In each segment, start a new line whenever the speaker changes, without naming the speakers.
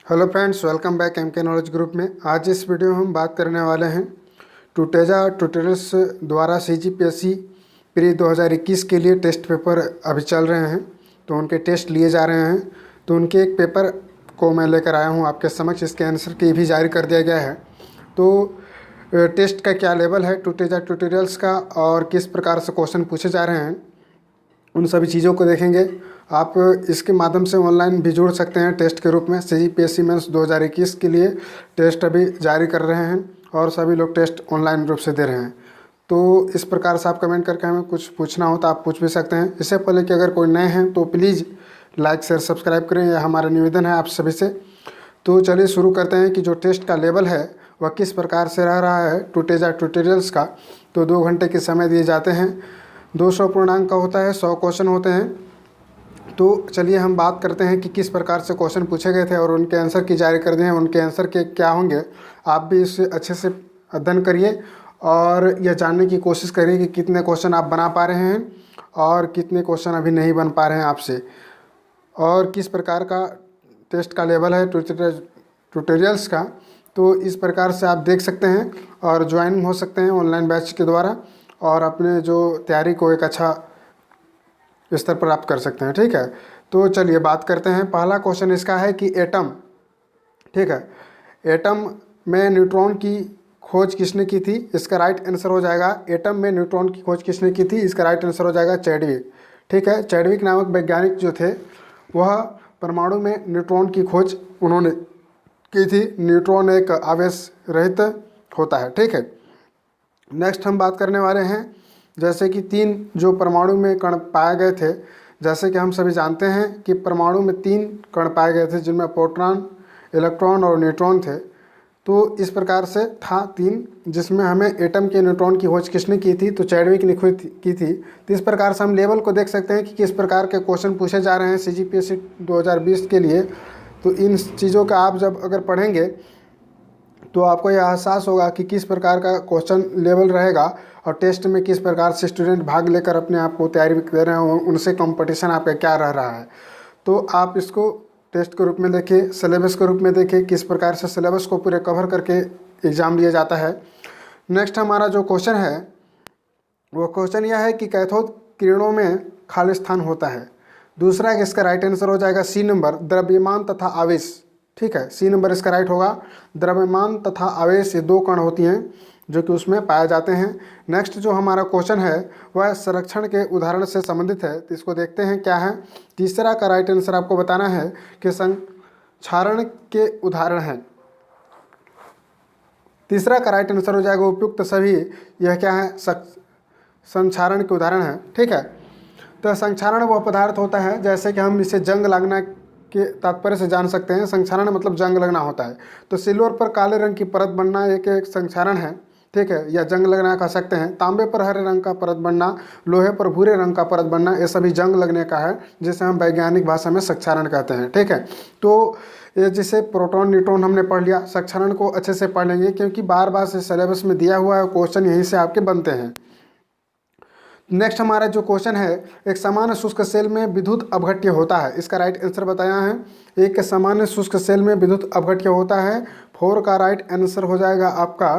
Hello friends, welcome back M K knowledge group में। आज इस वीडियो में हम बात करने वाले हैं टूटेजा ट्यूटोरियल्स द्वारा CGPSC प्री 2021 के लिए टेस्ट पेपर अभी चल रहे हैं, तो उनके टेस्ट लिए जा रहे हैं। तो उनके एक पेपर को मैं लेकर आया हूं आपके समक्ष। इसके आंसर की भी जारी कर दिया गया है। तो टेस्ट का क्या लेवल है टूटेजा ट्यूटोरियल्स का और किस प्रकार से क्वेश्चन पूछे जा रहे हैं, उन सभी चीज़ों को देखेंगे। आप इसके माध्यम से ऑनलाइन भी जुड़ सकते हैं टेस्ट के रूप में। CGPSC मेंस 2021 के लिए टेस्ट अभी जारी कर रहे हैं और सभी लोग टेस्ट ऑनलाइन रूप से दे रहे हैं। तो इस प्रकार से आप कमेंट करके हमें कुछ पूछना हो तो आप पूछ भी सकते हैं। इससे पहले कि अगर कोई नए हैं तो प्लीज़ लाइक शेयर सब्सक्राइब करें, यह हमारा निवेदन है आप सभी से। तो चलिए शुरू करते हैं कि जो टेस्ट का लेवल है वह किस प्रकार से रह रहा है टूटेजा ट्यूटोरियल्स का। तो 2 घंटे के समय दिए जाते हैं, 200 पूर्णांक का होता है, 100 क्वेश्चन होते हैं। तो चलिए हम बात करते हैं कि किस प्रकार से क्वेश्चन पूछे गए थे और उनके आंसर की जारी कर दिए हैं। उनके आंसर के क्या होंगे आप भी इससे अच्छे से अध्ययन करिए और यह जानने की कोशिश करिए कि कितने क्वेश्चन आप बना पा रहे हैं और कितने क्वेश्चन अभी नहीं बन पा रहे हैं आपसे, और किस प्रकार का टेस्ट का लेवल है ट्यूटोरियल्स का। तो इस प्रकार से आप देख सकते हैं और ज्वाइन हो सकते हैं ऑनलाइन बैच के द्वारा और अपने जो तैयारी को एक अच्छा स्तर प्राप्त कर सकते हैं। ठीक है, तो चलिए बात करते हैं। पहला क्वेश्चन इसका है कि एटम, ठीक है, एटम में न्यूट्रॉन की खोज किसने की थी। इसका राइट आंसर हो जाएगा एटम में न्यूट्रॉन की खोज किसने की थी। इसका राइट आंसर हो जाएगा चैडविक। ठीक है, चैडविक नामक वैज्ञानिक जो थे वह परमाणु में न्यूट्रॉन की खोज उन्होंने की थी। न्यूट्रॉन एक आवेश रहित होता है। ठीक है, नेक्स्ट हम बात करने वाले हैं जैसे कि 3 जो परमाणु में कण पाए गए थे। जैसे कि हम सभी जानते हैं कि परमाणु में 3 कण पाए गए थे जिनमें प्रोटॉन, इलेक्ट्रॉन और न्यूट्रॉन थे। तो इस प्रकार से था 3, जिसमें हमें एटम के न्यूट्रॉन की खोज किसने की थी, तो चैडविक ने की थी। तो इस प्रकार से हम लेवल को देख सकते हैं कि किस प्रकार के क्वेश्चन पूछे जा रहे हैं CGPSC 2020 के लिए। तो इन चीज़ों का आप जब अगर पढ़ेंगे तो आपको यह एहसास होगा कि किस प्रकार का क्वेश्चन लेवल रहेगा और टेस्ट में किस प्रकार से स्टूडेंट भाग लेकर अपने आप को तैयारी दे रहे हैं, उनसे कंपटीशन आपका क्या रह रहा है। तो आप इसको टेस्ट के रूप में देखिए, सिलेबस के रूप में देखिए, किस प्रकार से सिलेबस को पूरे कवर करके एग्ज़ाम लिया जाता है। नेक्स्ट हमारा जो क्वेश्चन है वो क्वेश्चन यह है कि कैथोड किरणों में खाली स्थान होता है। दूसरा इसका राइट आंसर हो जाएगा C नंबर, द्रव्यमान तथा आवेश। ठीक है, C नंबर इसका राइट होगा। द्रव्यमान तथा आवेश ये 2 कण होती हैं जो कि उसमें पाए जाते हैं। नेक्स्ट जो हमारा क्वेश्चन है वह संरक्षण के उदाहरण से संबंधित है, तो इसको देखते हैं क्या है। तीसरा का राइट आंसर आपको बताना है कि संक्षारण के उदाहरण हैं। तीसरा का राइट आंसर हो जाएगा उपयुक्त सभी। यह क्या है, संक्षारण के उदाहरण है। ठीक है, तो संक्षारण वह पदार्थ होता है, जैसे कि हम इसे जंग लगना के तात्पर्य से जान सकते हैं। संक्षारण मतलब जंग लगना होता है। तो सिल्वर पर काले रंग की परत बनना एक संक्षारण है। ठीक है, या जंग लगना कह सकते हैं। तांबे पर हरे रंग का परत बनना, लोहे पर भूरे रंग का परत बनना, ये सभी जंग लगने का है, जिसे हम वैज्ञानिक भाषा में संक्षारण कहते हैं। ठीक है, तो ये जिसे प्रोटॉन न्यूट्रॉन हमने पढ़ लिया, संक्षारण को अच्छे से पढ़ लेंगे क्योंकि बार बार से सिलेबस में दिया हुआ है, क्वेश्चन यहीं से आपके बनते हैं। नेक्स्ट हमारा जो क्वेश्चन है, एक सामान्य शुष्क सेल में विद्युत अपघट्य होता है। इसका राइट आंसर बताया है, एक सामान्य शुष्क सेल में विद्युत अपघट्य होता है। 4 का राइट आंसर हो जाएगा आपका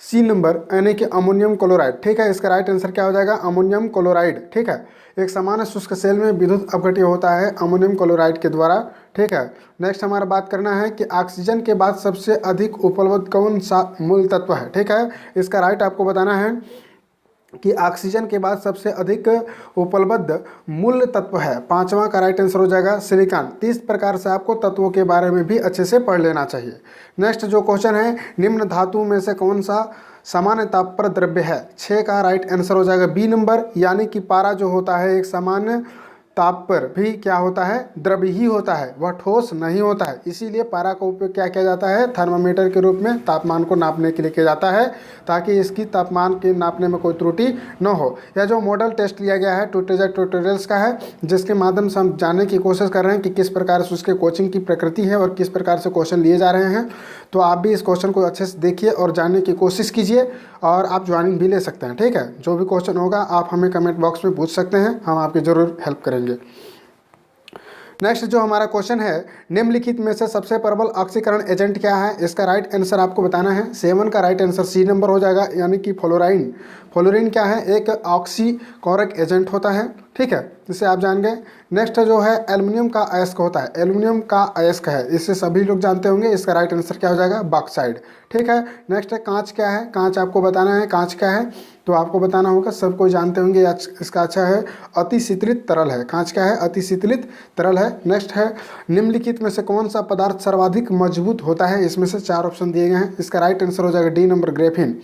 C नंबर, यानी कि अमोनियम क्लोराइड। ठीक है, इसका राइट आंसर क्या हो जाएगा, अमोनियम क्लोराइड। ठीक है, एक सामान्य शुष्क सेल में विद्युत अपघट्य होता है अमोनियम क्लोराइड के द्वारा। ठीक है, नेक्स्ट हमारा बात करना है कि ऑक्सीजन के बाद सबसे अधिक उपलब्ध कौन सा मूल तत्व है। ठीक है, इसका राइट आपको बताना है कि ऑक्सीजन के बाद सबसे अधिक उपलब्ध मूल तत्व है। 5वां का राइट आंसर हो जाएगा सिलिकॉन। 30 प्रकार से आपको तत्वों के बारे में भी अच्छे से पढ़ लेना चाहिए। नेक्स्ट जो क्वेश्चन है, निम्न धातु में से कौन सा सामान्य ताप पर द्रव्य है। 6 का राइट आंसर हो जाएगा B नंबर, यानी कि पारा जो होता है एक सामान्य ताप पर भी क्या होता है, द्रव्य ही होता है, वह ठोस नहीं होता है। इसीलिए पारा का उपयोग क्या किया जाता है, थर्मामीटर के रूप में तापमान को नापने के लिए किया जाता है, ताकि इसकी तापमान के नापने में कोई त्रुटि न हो। यह जो मॉडल टेस्ट लिया गया है टूटेजा ट्यूटोरियल्स का है, जिसके माध्यम से हम जानने की कोशिश कर रहे हैं कि किस प्रकार से उसके कोचिंग की प्रकृति है और किस प्रकार से क्वेश्चन लिए जा रहे हैं। तो आप भी इस क्वेश्चन को अच्छे से देखिए और जानने की कोशिश कीजिए और आप ज्वाइनिंग भी ले सकते हैं। ठीक है, जो भी क्वेश्चन होगा आप हमें कमेंट बॉक्स में पूछ सकते हैं, हम आपकी ज़रूर हेल्प करेंगे। नेक्स्ट जो हमारा क्वेश्चन है, निम्नलिखित में से सबसे प्रबल ऑक्सीकरण एजेंट क्या है? इसका राइट आंसर आपको बताना है। 7 का राइट आंसर सी नंबर हो जाएगा, यानी कि फ्लोराइन। फ्लोरीन क्या है? एक ऑक्सीकोरिक एजेंट होता है, ठीक है, जिसे आप जान गए। नेक्स्ट जो है एल्युमिनियम का अयस्क होता है, एल्युमिनियम का अयस्क है, इसे सभी लोग जानते होंगे। इसका राइट आंसर क्या हो जाएगा? बॉक्साइड, ठीक है। नेक्स्ट है कांच क्या है? कांच आपको बताना है, कांच क्या है तो आपको बताना होगा, सब कोई जानते होंगे। इसका अच्छा है अति शीतलित तरल है। कांच क्या है? अति शीतलित तरल है। नेक्स्ट है निम्नलिखित में से कौन सा पदार्थ सर्वाधिक मजबूत होता है? इसमें से 4 ऑप्शन दिए गए हैं। इसका राइट आंसर हो जाएगा डी नंबर, ग्रेफिन।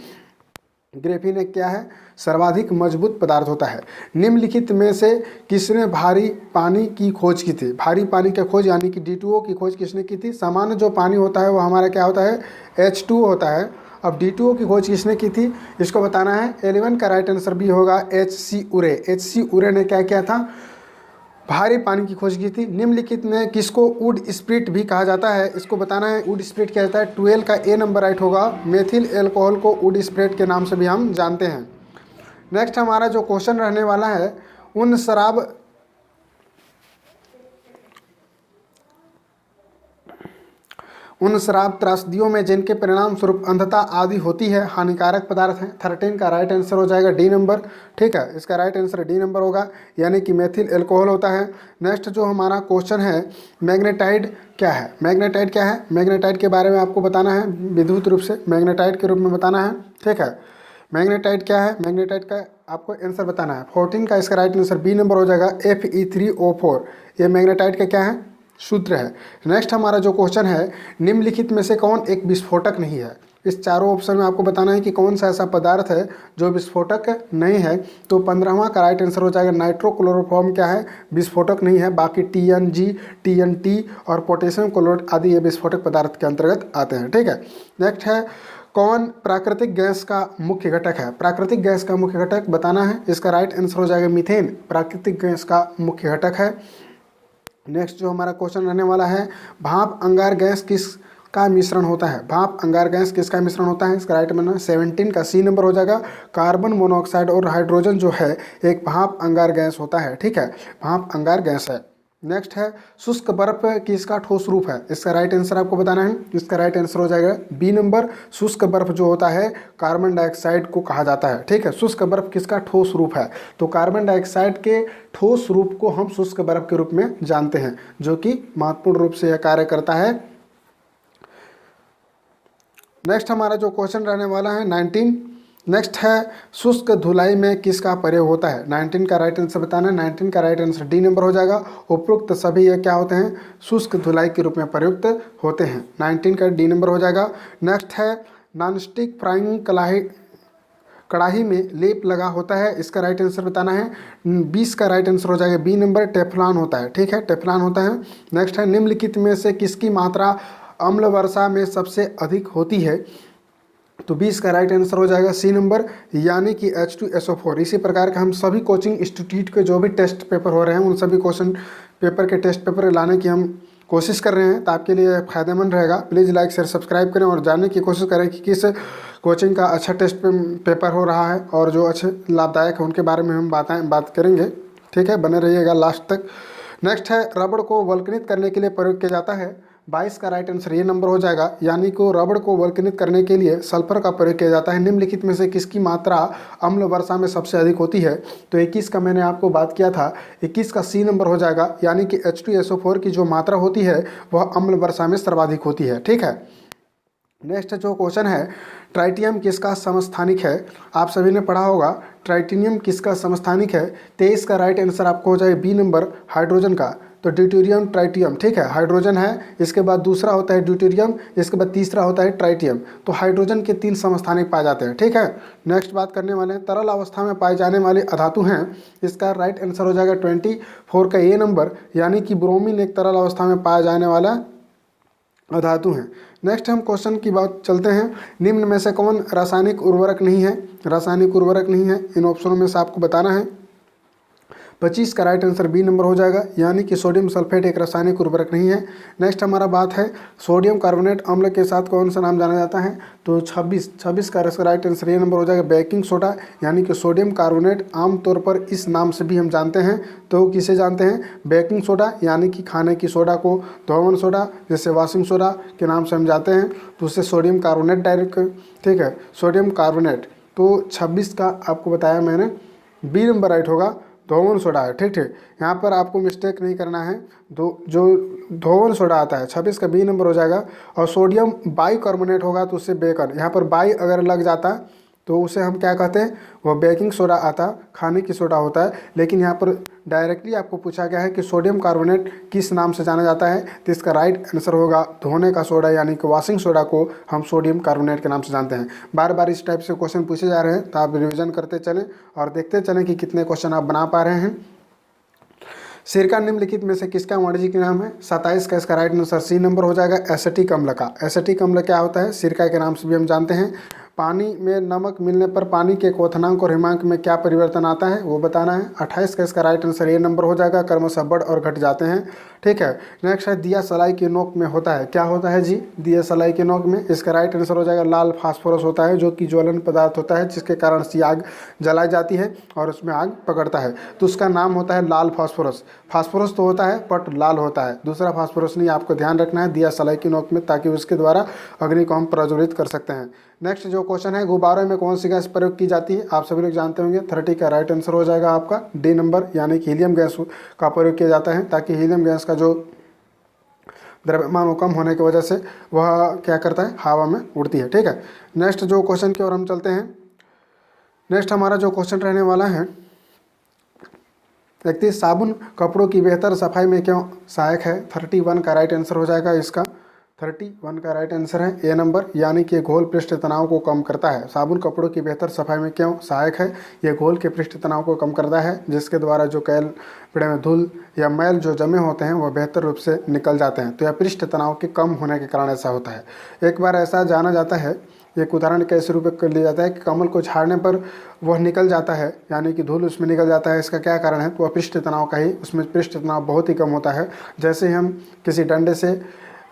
ग्रेफिन एक क्या है? सर्वाधिक मजबूत पदार्थ होता है। निम्नलिखित में से किसने भारी पानी की खोज की थी? भारी पानी की खोज यानी कि D2O की खोज किसने की थी? सामान्य जो पानी होता है वो हमारा क्या होता है? H2O होता है। अब D2O की खोज किसने की थी? इसको बताना है। 11 का राइट आंसर भी होगा H.C. उरे। H.C. उरे ने क्या किया था? भारी पानी की खोज की थी। निम्नलिखित में किसको वुड स्प्रिट भी कहा जाता है? इसको बताना है। वुड स्प्रिट क्या जाता है? 12 का ए नंबर राइट होगा। मेथिल एल्कोहल को वुड स्प्रिट के नाम से भी हम जानते हैं। नेक्स्ट हमारा जो क्वेश्चन रहने वाला है, उन शराब त्रासदियों में जिनके परिणाम स्वरूप अंधता आदि होती है हानिकारक पदार्थ हैं। 13 का राइट आंसर हो जाएगा डी नंबर, ठीक है। इसका राइट आंसर डी नंबर होगा, यानी कि मेथिल एल्कोहल होता है। नेक्स्ट जो हमारा क्वेश्चन है, मैग्नेटाइड क्या है? मैग्नेटाइड क्या है? मैग्नेटाइड के बारे में आपको बताना है, विद्युत रूप से मैग्नेटाइड के रूप में बताना है, ठीक है। मैग्नेटाइड क्या है? मैग्नेटाइड का आपको आंसर बताना है। 14 का इसका राइट आंसर बी नंबर हो जाएगा, Fe3O4। ये मैग्नेटाइड का क्या है? सूत्र है। नेक्स्ट हमारा जो क्वेश्चन है, निम्नलिखित में से कौन एक विस्फोटक नहीं है? इस चारों ऑप्शन में आपको बताना है कि कौन सा ऐसा पदार्थ है जो विस्फोटक नहीं है। तो 15वां का राइट आंसर हो जाएगा नाइट्रोक्लोरोफॉर्म क्या है? विस्फोटक नहीं है। बाकी TNG, TNT और पोटेशियम क्लोराइड आदि ये विस्फोटक पदार्थ के अंतर्गत आते हैं, ठीक है। नेक्स्ट है, कौन प्राकृतिक गैस का मुख्य घटक है? प्राकृतिक गैस का मुख्य घटक बताना है। इसका राइट आंसर हो जाएगा मीथेन, प्राकृतिक गैस का मुख्य घटक है। नेक्स्ट जो हमारा क्वेश्चन रहने वाला है, भाप अंगार गैस किस का मिश्रण होता है? भाप अंगार गैस किसका मिश्रण होता है? इसका राइट आंसर 17 का सी नंबर हो जाएगा। कार्बन मोनोऑक्साइड और हाइड्रोजन जो है एक भाप अंगार गैस होता है, ठीक है, भाप अंगार गैस है। नेक्स्ट है, शुष्क बर्फ किसका ठोस रूप है? इसका राइट आंसर आपको बताना है। इसका राइट आंसर हो जाएगा बी नंबर, शुष्क बर्फ जो होता है कार्बन डाइऑक्साइड को कहा जाता है, ठीक है। शुष्क बर्फ किसका ठोस रूप है? तो कार्बन डाइऑक्साइड के ठोस रूप को हम शुष्क बर्फ के रूप में जानते हैं, जो कि महत्वपूर्ण रूप से यह कार्य करता है। नेक्स्ट हमारा जो क्वेश्चन रहने वाला है 19। नेक्स्ट है, शुष्क धुलाई में किसका प्रयोग होता है? 19 का राइट आंसर बताना है। 19 का राइट आंसर डी नंबर हो जाएगा। उपरोक्त सभी ये क्या होते हैं? शुष्क धुलाई के रूप में प्रयुक्त होते हैं। 19 का डी नंबर हो जाएगा। नेक्स्ट है, नॉनस्टिक फ्राइंग कढ़ाई में लेप लगा होता है, इसका राइट आंसर बताना है। 20 का राइट आंसर हो जाएगा बी नंबर, टेफ्लॉन होता है, ठीक है, टेफ्लॉन होता है। नेक्स्ट है, निम्नलिखित में से किसकी मात्रा अम्ल वर्षा में सबसे अधिक होती है? तो 20 का राइट आंसर हो जाएगा सी नंबर, यानी कि H2SO4। इसी प्रकार के हम सभी कोचिंग इंस्टीट्यूट के जो भी टेस्ट पेपर हो रहे हैं उन सभी क्वेश्चन पेपर के टेस्ट पेपर लाने की हम कोशिश कर रहे हैं, तो आपके लिए फ़ायदेमंद रहेगा। प्लीज़ लाइक शेयर सब्सक्राइब करें और जानने की कोशिश करें कि किस कोचिंग का अच्छा टेस्ट पेपर हो रहा है और जो अच्छे लाभदायक है उनके बारे में हम बात करेंगे, ठीक है, बने रहिएगा लास्ट तक। नेक्स्ट है, रबड़ को वल्कनित करने के लिए प्रयोग किया जाता है। 22 का राइट आंसर ये नंबर हो जाएगा, यानी कि रबड़ को वल्कनित करने के लिए सल्फर का प्रयोग किया जाता है। निम्नलिखित में से किसकी मात्रा अम्ल वर्षा में सबसे अधिक होती है? तो 21 का मैंने आपको बात किया था, 21 का सी नंबर हो जाएगा, यानी कि H2SO4 की जो मात्रा होती है वह अम्ल वर्षा में सर्वाधिक होती है, ठीक है। नेक्स्ट जो क्वेश्चन है, ट्राइटियम किसका समस्थानिक है? आप सभी ने पढ़ा होगा ट्राइटिनियम किसका समस्थानिक है। 23 का राइट आंसर आपको हो जाए बी नंबर, हाइड्रोजन का। तो ड्यूटेरियम ट्राइटियम, ठीक है, हाइड्रोजन है, इसके बाद दूसरा होता है ड्यूटेरियम, इसके बाद तीसरा होता है ट्राइटियम। तो हाइड्रोजन के 3 समस्थानिक पाए जाते हैं, ठीक है। नेक्स्ट बात करने वाले हैं, तरल अवस्था में पाए जाने वाले अधातु हैं। इसका राइट आंसर हो जाएगा 24 का ए नंबर, यानी कि ब्रोमीन एक तरल अवस्था में पाया जाने वाला अधातु हैं। नेक्स्ट हम क्वेश्चन की बात चलते हैं, निम्न में से कौन रासायनिक उर्वरक नहीं है? रासायनिक उर्वरक नहीं है, इन ऑप्शनों में से आपको बताना है। 25 का राइट आंसर बी नंबर हो जाएगा, यानी कि सोडियम सल्फेट एक रासायनिक उर्वरक नहीं है। नेक्स्ट हमारा बात है सोडियम कार्बोनेट अम्ल के साथ कौन सा नाम जाना जाता है, तो 26 का इसका राइट आंसर ये नंबर हो जाएगा बेकिंग सोडा, यानी कि सोडियम कार्बोनेट आमतौर पर इस नाम से भी हम जानते हैं। तो किसे जानते हैं, बेकिंग सोडा, यानी कि खाने की सोडा को धोवन सोडा जैसे वॉशिंग सोडा के नाम से हम जानते हैं, तो उससे सोडियम कार्बोनेट डायरेक्ट, ठीक है, सोडियम कार्बोनेट। तो 26 का आपको बताया मैंने बी नंबर राइट होगा, धोवन सोडा है। ठीक ठीक, यहाँ पर आपको मिस्टेक नहीं करना है, जो धोवन सोडा आता है 26 का बी नंबर हो जाएगा। और सोडियम बाइकार्बोनेट होगा तो उससे बेकर, यहाँ पर बाई अगर लग जाता तो उसे हम क्या कहते हैं, वो बेकिंग सोडा आता, खाने की सोडा होता है। लेकिन यहाँ पर डायरेक्टली आपको पूछा गया है कि सोडियम कार्बोनेट किस नाम से जाना जाता है, तो इसका राइट आंसर होगा धोने का सोडा, यानी कि वॉशिंग सोडा को हम सोडियम कार्बोनेट के नाम से जानते हैं। बार बार इस टाइप से क्वेश्चन पूछे जा रहे हैं, तो आप रिविजन करते चलें और देखते चलें कि कितने क्वेश्चन आप बना पा रहे हैं। सिरका निम्नलिखित में से किसका वाणिज्यिक नाम है, 27 का इसका राइट आंसर सी नंबर हो जाएगा एसिटिक अम्ल का। एसिटिक अम्ल क्या होता है, सिरका के नाम से भी हम जानते हैं। पानी में नमक मिलने पर पानी के क्वथनांक और हिमांक में क्या परिवर्तन आता है वो बताना है। 28 का इसका राइट आंसर ये नंबर हो जाएगा, क्रमशः बढ़ और घट जाते हैं। ठीक है, नेक्स्ट है दिया सलाई की नोक में होता है, क्या होता है जी, दिया सलाई की नोक में, इसका राइट आंसर हो जाएगा लाल फास्फोरस होता है, जो कि ज्वलन पदार्थ होता है जिसके कारण सी आग जलाई जाती है और उसमें आग पकड़ता है, तो उसका नाम होता है लाल फास्फोरस। फास्फोरस तो होता है बट लाल होता है, दूसरा फास्फोरस नहीं, आपको ध्यान रखना है दिया सलाई की नोक में, ताकि उसके द्वारा अग्नि को हम प्रज्वलित कर सकते हैं। नेक्स्ट जो क्वेश्चन है, गुब्बारों में कौन सी गैस प्रयोग की जाती है, आप सभी लोग जानते होंगे। 30 का राइट आंसर हो जाएगा आपका डी नंबर, यानी कि हीलियम गैस का प्रयोग किया जाता है, ताकि हीलियम गैस का जो द्रव्यमान वो कम होने की वजह से वह क्या करता है, हवा में उड़ती है। ठीक है, नेक्स्ट जो क्वेश्चन की ओर हम चलते हैं। नेक्स्ट हमारा जो क्वेश्चन रहने वाला है, देखते हैं साबुन कपड़ों की बेहतर सफाई में क्यों सहायक है। 31 का राइट आंसर हो जाएगा इसका, 31 का राइट आंसर है ए नंबर, यानी कि घोल पृष्ठ तनाव को कम करता है। साबुन कपड़ों की बेहतर सफाई में क्यों सहायक है, ये घोल के पृष्ठ तनाव को कम करता है, जिसके द्वारा जो कपड़े में धूल या मैल जो जमे होते हैं वह बेहतर रूप से निकल जाते हैं। तो यह पृष्ठ तनाव के कम होने के कारण ऐसा होता है। एक बार ऐसा जाना जाता है, एक उदाहरण कैसे रूप में कर लिया जाता है कि कमल को झाड़ने पर वह निकल जाता है, यानी कि धूल उसमें निकल जाता है। इसका क्या कारण है, तो वह पृष्ठ तनाव का ही, उसमें पृष्ठ तनाव बहुत ही कम होता है। जैसे ही हम किसी डंडे से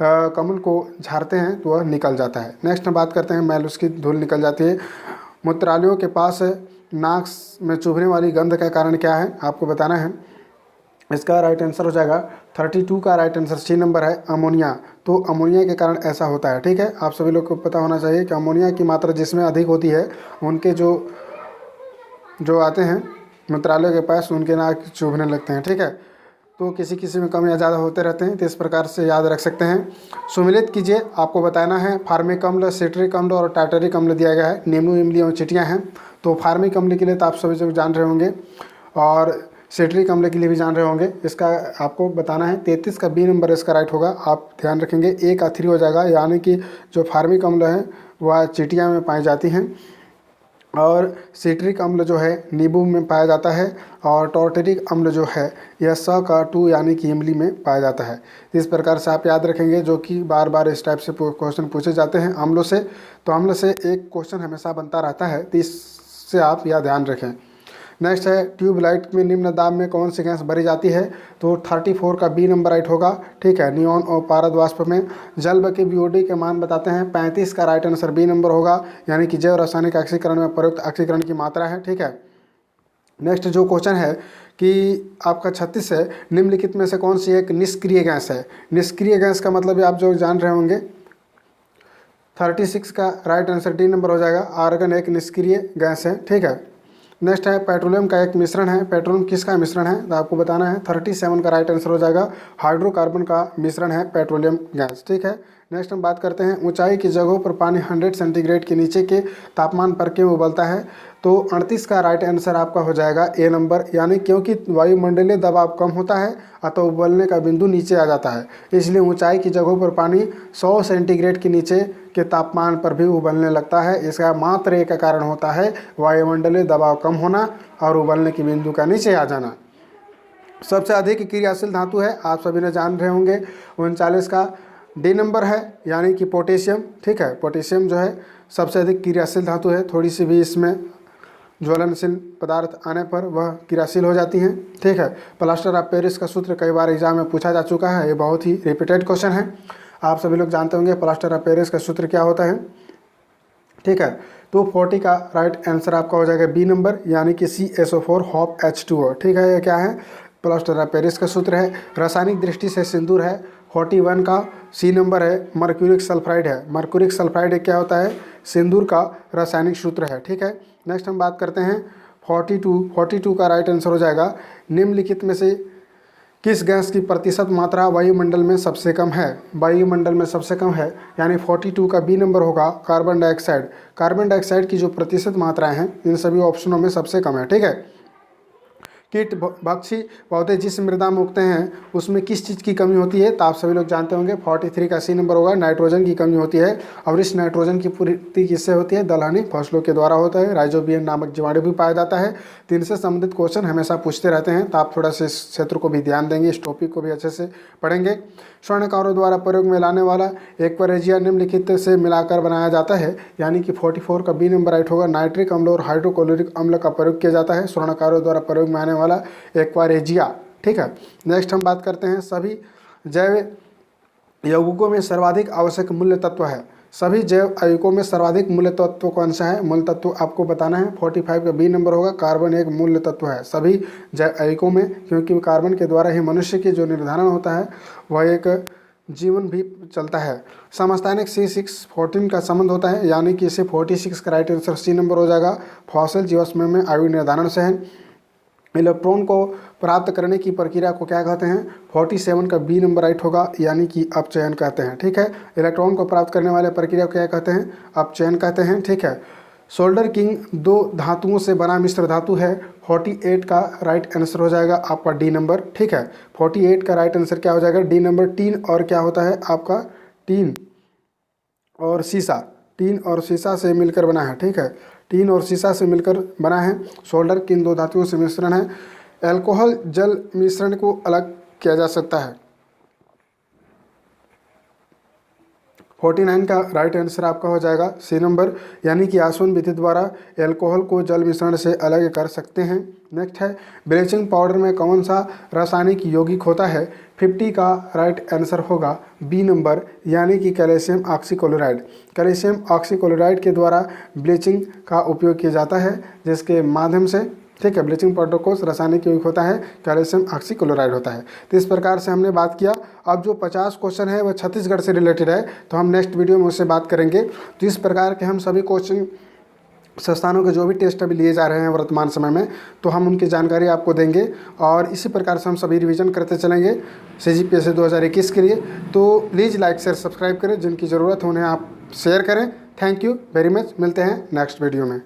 कमल को झाड़ते हैं तो वह निकल जाता है। नेक्स्ट हम बात करते हैं मैल, उसकी धूल निकल जाती है। मूत्रालयों के पास नाक में चुभने वाली गंध का कारण क्या है, आपको बताना है। इसका राइट आंसर हो जाएगा 32 का राइट आंसर सी नंबर है अमोनिया। तो अमोनिया के कारण ऐसा होता है। ठीक है, आप सभी लोग को पता होना चाहिए कि अमोनिया की मात्रा जिसमें अधिक होती है उनके जो आते हैं मूत्रालय के पास, उनके नाक चुभने लगते हैं। ठीक है, तो किसी किसी में कम या ज़्यादा होते रहते हैं, तो इस प्रकार से याद रख सकते हैं। सुमिलित कीजिए, आपको बताना है। फार्मिक अम्ल, सिट्रिक अम्ल और टार्टरिक अम्ल दिया गया है। नींबू इमली और चिटियाँ हैं। तो फार्मिक अम्ल के लिए तो आप सभी लोग जान रहे होंगे और सिट्रिक अम्ल के लिए भी जान रहे होंगे। इसका आपको बताना है। 33 का बी नंबर इसका राइट होगा, आप ध्यान रखेंगे। ए का 3 हो जाएगा, यानी कि जो फार्मिक अम्ल है वह चिटिया में पाई जाती हैं और सिट्रिक अम्ल जो है नींबू में पाया जाता है और टार्टरिक अम्ल जो है यह स का 2 यानी कि इमली में पाया जाता है। इस प्रकार से आप याद रखेंगे, जो कि बार बार इस टाइप से क्वेश्चन पूछे जाते हैं अम्लों से। तो अम्ल से एक क्वेश्चन हमेशा बनता रहता है, तो इससे आप यह ध्यान रखें। नेक्स्ट है ट्यूबलाइट में निम्न दाब में कौन सी गैस भरी जाती है, तो 34 का बी नंबर राइट होगा। ठीक है, नियॉन और पारद वाष्प में। जल के बीओडी के मान बताते हैं। 35 का राइट आंसर बी नंबर होगा, यानी कि जैव रासायनिक ऑक्सीकरण में प्रयुक्त ऑक्सीकरण की मात्रा है। ठीक है, नेक्स्ट जो क्वेश्चन है कि आपका 36 है, निम्नलिखित में से कौन सी एक निष्क्रिय गैस है। निष्क्रिय गैस का मतलब आप जो जान रहे होंगे। 36 का राइट आंसर डी नंबर हो जाएगा, आर्गन एक निष्क्रिय गैस है। ठीक है, नेक्स्ट है पेट्रोलियम का एक मिश्रण है। पेट्रोलियम किसका मिश्रण है, तो आपको बताना है। 37 का राइट आंसर हो जाएगा, हाइड्रोकार्बन का मिश्रण है पेट्रोलियम गैस। ठीक है, नेक्स्ट हम बात करते हैं ऊंचाई की जगहों पर पानी 100 सेंटीग्रेड के नीचे के तापमान पर क्यों उबलता है। तो 38 का राइट आंसर आपका हो जाएगा ए नंबर, यानी क्योंकि वायुमंडलीय दबाव कम होता है अतः उबलने का बिंदु नीचे आ जाता है, इसलिए ऊंचाई की जगहों पर पानी 100 सेंटीग्रेड के नीचे के तापमान पर भी उबलने लगता है। इसका मात्र एक कारण होता है वायुमंडलीय दबाव कम होना और उबलने के बिंदु का नीचे आ जाना। सबसे अधिक क्रियाशील धातु है, आप सभी ने जान रहे होंगे, 39 का डी नंबर है, यानी कि पोटेशियम। ठीक है, पोटेशियम जो है सबसे अधिक क्रियाशील धातु है। थोड़ी सी भी इसमें ज्वलनशील पदार्थ आने पर वह क्रियाशील हो जाती हैं। ठीक है। प्लास्टर ऑफ पेरिस का सूत्र कई बार एग्जाम में पूछा जा चुका है, ये बहुत ही रिपीटेड क्वेश्चन है, आप सभी लोग जानते होंगे प्लास्टर ऑफ पेरिस का सूत्र क्या होता है। ठीक है, तो 40 का राइट आंसर आपका हो जाएगा बी नंबर, यानी कि CSO4 हॉप H2O। ठीक है, ये क्या है, प्लास्टर ऑफ पेरिस का सूत्र है। रासायनिक दृष्टि से सिंदूर है, 41 का सी नंबर है, मर्क्यूरिक सल्फाइड है। मर्क्यूरिक सल्फाइड क्या होता है, सिंदूर का रासायनिक सूत्र है। ठीक है, नेक्स्ट हम बात करते हैं 42 का राइट आंसर हो जाएगा, निम्नलिखित में से किस गैस की प्रतिशत मात्रा वायुमंडल में सबसे कम है। वायुमंडल में सबसे कम है, यानी 42 का बी नंबर होगा कार्बन डाइऑक्साइड। कार्बन डाइऑक्साइड की जो प्रतिशत मात्राएं हैं इन सभी ऑप्शनों में सबसे कम है। ठीक है, कीट भक्षी पौधे जिस मृदा में उगते हैं उसमें किस चीज़ की कमी होती है, तो आप सभी लोग जानते होंगे 43 का सी नंबर होगा, नाइट्रोजन की कमी होती है। और इस नाइट्रोजन की पूर्ति किससे होती है, दलहनी फसलों के द्वारा होता है। राइजोबियम नामक जीवाणु भी पाया जाता है। तो इनसे संबंधित क्वेश्चन हमेशा पूछते रहते हैं, तो आप थोड़ा सा इस क्षेत्र को भी ध्यान देंगे, इस टॉपिक को भी अच्छे से पढ़ेंगे। स्वर्णकारों द्वारा प्रयोग में लाने वाला एक्वारेजिया निम्नलिखित से मिलाकर बनाया जाता है, यानी कि 44 का बी नंबर राइट होगा। नाइट्रिक अम्ल और हाइड्रोक्लोरिक अम्ल का प्रयोग किया जाता है स्वर्णकारों द्वारा प्रयोग में आने वाला एक्वारेजिया। ठीक है, नेक्स्ट हम बात करते हैं सभी जैव यौगिकों में सर्वाधिक आवश्यक मूल्य तत्व है। सभी जैव यौगिकों में सर्वाधिक मूल्य तत्व कौन सा है, मूल तत्व आपको बताना है। 45 का बी नंबर होगा, कार्बन एक मूल्य तत्व है सभी जैव यौगिकों में, क्योंकि कार्बन के द्वारा ही मनुष्य की जो निर्धारण होता है वह एक जीवन भी चलता है। समस्थानिक C614 का संबंध होता है, यानी कि इसे 46 का राइट आंसर सी नंबर हो जाएगा। फॉसिल जीवाश्म में आयु निर्धारण से है। इलेक्ट्रॉन को प्राप्त करने की प्रक्रिया को क्या कहते हैं, 47 का बी नंबर राइट होगा, यानी कि अपचयन कहते हैं। ठीक है, इलेक्ट्रॉन को प्राप्त करने वाले प्रक्रिया को क्या कहते हैं, अपचयन कहते हैं। ठीक है, सोल्डर किंग 2 धातुओं से बना मिश्र धातु है। 48 का राइट आंसर हो जाएगा आपका डी नंबर। ठीक है, 48 का राइट आंसर क्या हो जाएगा, डी नंबर। टीन और क्या होता है आपका, टीन और सीसा, टीन और सीसा से मिलकर बना है। ठीक है, टीन और सीसा से मिलकर बना है। सोल्डर किन 2 धातुओं से मिश्रण है। अल्कोहल जल मिश्रण को अलग किया जा सकता है। 49 का राइट आंसर आपका हो जाएगा सी नंबर, यानी कि आसवन विधि द्वारा अल्कोहल को जल मिश्रण से अलग कर सकते हैं। नेक्स्ट है ब्लीचिंग पाउडर में कौन सा रासायनिक यौगिक होता है। 50 का राइट आंसर होगा बी नंबर, यानी कि कैल्शियम ऑक्सीक्लोराइड। कैल्शियम ऑक्सीक्लोराइड के द्वारा ब्लीचिंग का उपयोग किया जाता है, जिसके माध्यम से, ठीक है, ब्लीचिंग पाउडर को रासायनिक यौगिक होता है कैल्शियम ऑक्सीक्लोराइड होता है। तो इस प्रकार से हमने बात किया। अब जो 50 क्वेश्चन है वह छत्तीसगढ़ से रिलेटेड है, तो हम नेक्स्ट वीडियो में उससे बात करेंगे। तो इस प्रकार के हम सभी कोचिंग संस्थानों के जो भी टेस्ट अभी लिए जा रहे हैं वर्तमान समय में, तो हम उनकी जानकारी आपको देंगे और इसी प्रकार से हम सभी रिवीजन करते चलेंगे CGPSC 2021 के लिए। तो प्लीज़ लाइक शेयर सब्सक्राइब करें, जिनकी ज़रूरत हो उन्हें आप शेयर करें। थैंक यू वेरी मच, मिलते हैं नेक्स्ट वीडियो में।